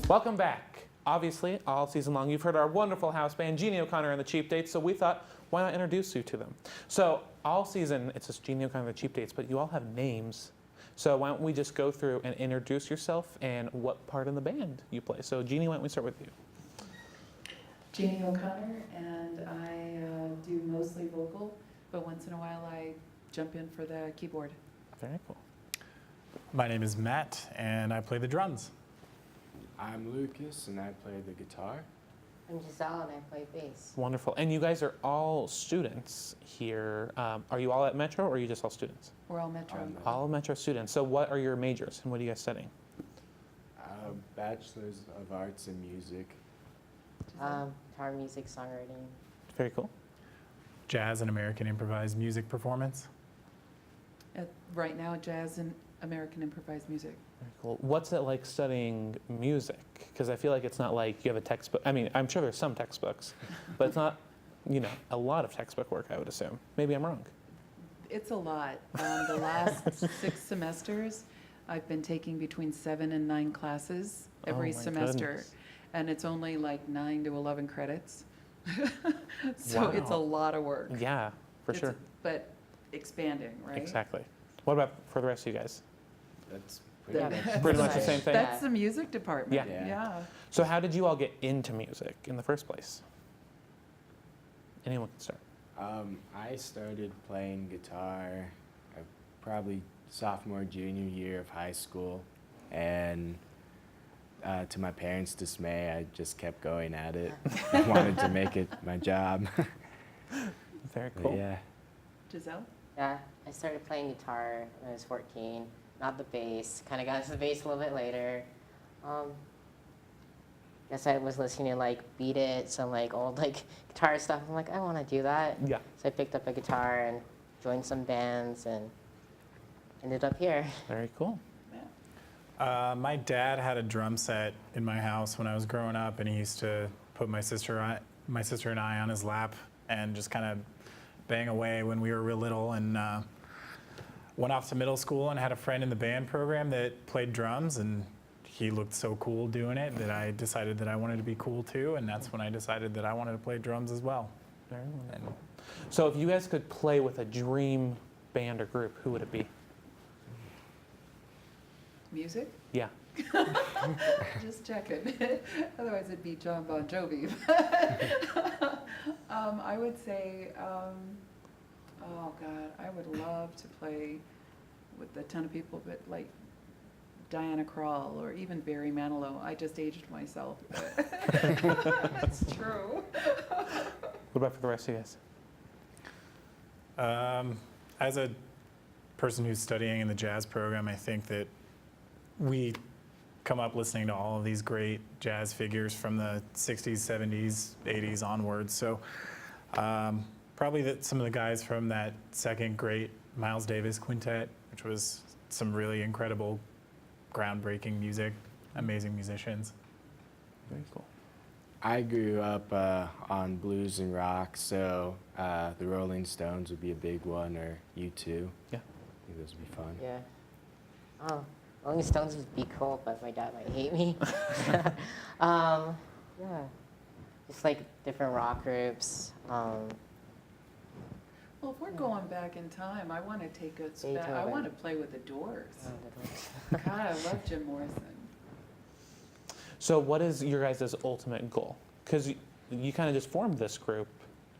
Welcome back. Obviously, all season long, you've heard our wonderful house band, Jeanie O'Connor and the Cheap Dates, so we thought, why not introduce you to them? So all season, it's just Jeanie O'Connor and the Cheap Dates, but you all have names. So why don't we just go through and introduce yourself and what part in the band you play. So Jeanie, why don't we start with you? Jeanie O'Connor, and I do mostly vocal, but once in a while I jump in for the keyboard. Very cool. My name is Matt, and I play the drums. I'm Lucas, and I play the guitar. I'm Giselle, and I play bass. Wonderful. And you guys are all students here. Are you all at Metro, or are you just all students? We're all Metro. All Metro students. So what are your majors, and what are you guys studying? Bachelor's of Arts in Music. Guitar, music, songwriting. Very cool. Jazz and American improvised music performance. Right now, jazz and American improvised music. Very cool. What's it like studying music? Because I feel like it's not like you have a textbook. I mean, I'm sure there's some textbooks, but it's not, a lot of textbook work, I would assume. Maybe I'm wrong. It's a lot. The last 6 semesters, I've been taking between 7 and 9 classes every Oh my semester. goodness. And it's only like 9 to 11 credits. So it's a Wow. lot of work. Yeah, for It's sure. But expanding, right? Exactly. What about for the rest of you guys? That's pretty Yeah. much Pretty much the same thing? That's the music department. Yeah. Yeah. So how did you all get into music in the first place? Anyone can start. I started playing guitar probably sophomore, junior year of high school, and to my parents' dismay, I just kept going at it. I wanted to make it my job. Very But cool. yeah. Giselle? Yeah, I started playing guitar when I was 14. Not the bass. Kind of got into the bass a little bit later. Guess I was listening to Beat It, some old guitar stuff. I'm like, I want to do that. Yeah. So I picked up a guitar and joined some bands and ended up here. Very cool. My dad had a drum set in my house when I was growing up, and he used to put my sister and I on his lap and just kind of bang away when we were real little. And went off to middle school and had a friend in the band program that played drums, and he looked so cool doing it that I decided that I wanted to be cool too, and that's when I decided that I wanted to play drums as well. Very wonderful. So if you guys could play with a dream band or group, who would it be? Music? Yeah. Just checking. Otherwise, it'd be John Bon Jovi. I would say, oh God, I would love to play with a ton of people, but Diana Krall or even Barry Manilow. I just aged myself. That's true. What about for the rest of you guys? As a person who's studying in the jazz program, I think that we come up listening to all of these great jazz figures from the 60s, 70s, 80s onwards. So probably some of the guys from that second great Miles Davis quintet, which was some really incredible, groundbreaking music, amazing musicians. Very cool. I grew up on blues and rock, so the Rolling Stones would be a big one, or U2. Yeah. I think those would be fun. Yeah. Oh, Rolling Stones would be cool, but my dad might hate me. Yeah. Just different rock groups. Well, if we're going back in time, I want to take us back. I Beethoven. want to play with the Doors. God, I love Jim Morrison. So what is your guys' ultimate goal? Because you kind of just formed this group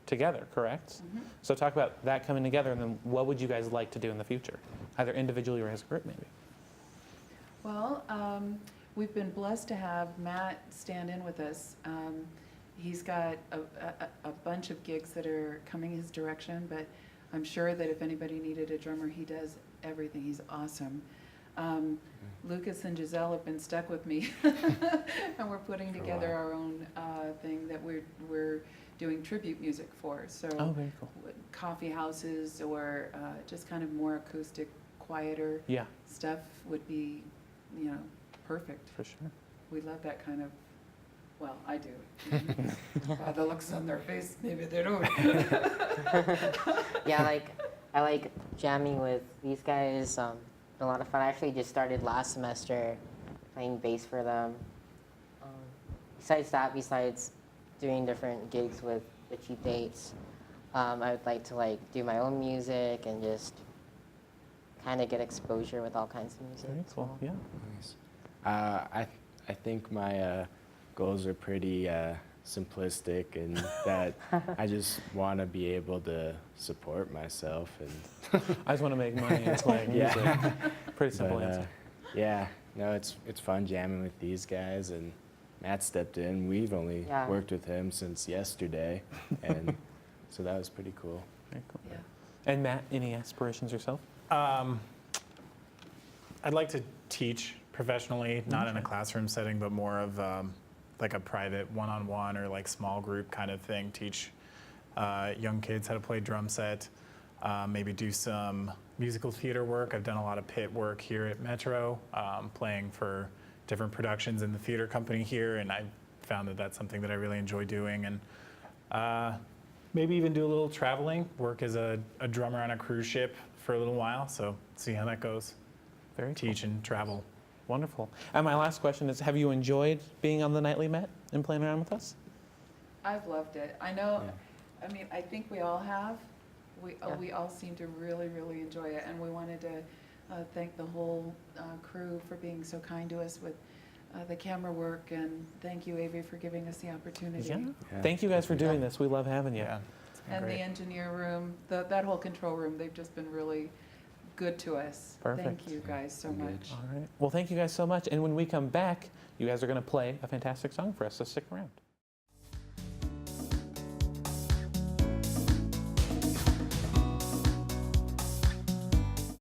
together, correct? Mm-hmm. So talk about that coming together, and then what would you guys like to do in the future? Either individually or as a group, maybe. Well, we've been blessed to have Matt stand in with us. He's got a bunch of gigs that are coming his direction, but I'm sure that if anybody needed a drummer, he does everything. He's awesome. Lucas and Giselle have been stuck with me, and we're putting For a together while. our own thing that we're doing tribute music for. So Oh, very cool. coffee houses or just kind of more acoustic, quieter Yeah, stuff would be, perfect. for sure. We love that kind of, well, I do. By the looks on their face, maybe they don't. Yeah, I like jamming with these guys. A lot of fun. I actually just started last semester playing bass for them. besides that, besides doing different gigs with the Cheap Dates, I would like to like do my own music and just kind of get exposure with all kinds of music. Very as cool. well. Yeah. Nice. I think my goals are pretty simplistic, and that I just want to be able to support myself, and I just want to make money and playing music. Yeah. Pretty simple but, answer. yeah, no, it's fun jamming with these guys, and Matt stepped in. We've only Yeah. worked with him since yesterday, and so that was pretty cool. Very cool. Yeah. And Matt, any aspirations yourself? I'd like to teach professionally, not in a classroom setting, but more of like a private one-on-one or like small group kind of thing. Teach young kids how to play drum set, maybe do some musical theater work. I've done a lot of pit work here at Metro, playing for different productions in the theater company here, and I found that that's something that I really enjoy doing. And maybe even do a little traveling, work as a drummer on a cruise ship for a little while, so see how that goes. Very cool. Teach and travel. Wonderful. And my last question is, have you enjoyed being on the Nightly Met and playing around with us? I've loved it. I know, Yeah. I mean, I think we all have. Yeah. We all seem to really, really enjoy it, and we wanted to thank the whole crew for being so kind to us with the camera work, and thank you, Avery, for giving us the opportunity. Yeah. Yeah. Thank you guys for doing this. We love having you. Yeah. It's been And great. the engineer room, that whole control room, they've just been really good to us. Perfect. Thank you guys so Good. much. All right. Well, thank you guys so much. And when we come back, you guys are going to play a fantastic song for us, so stick around.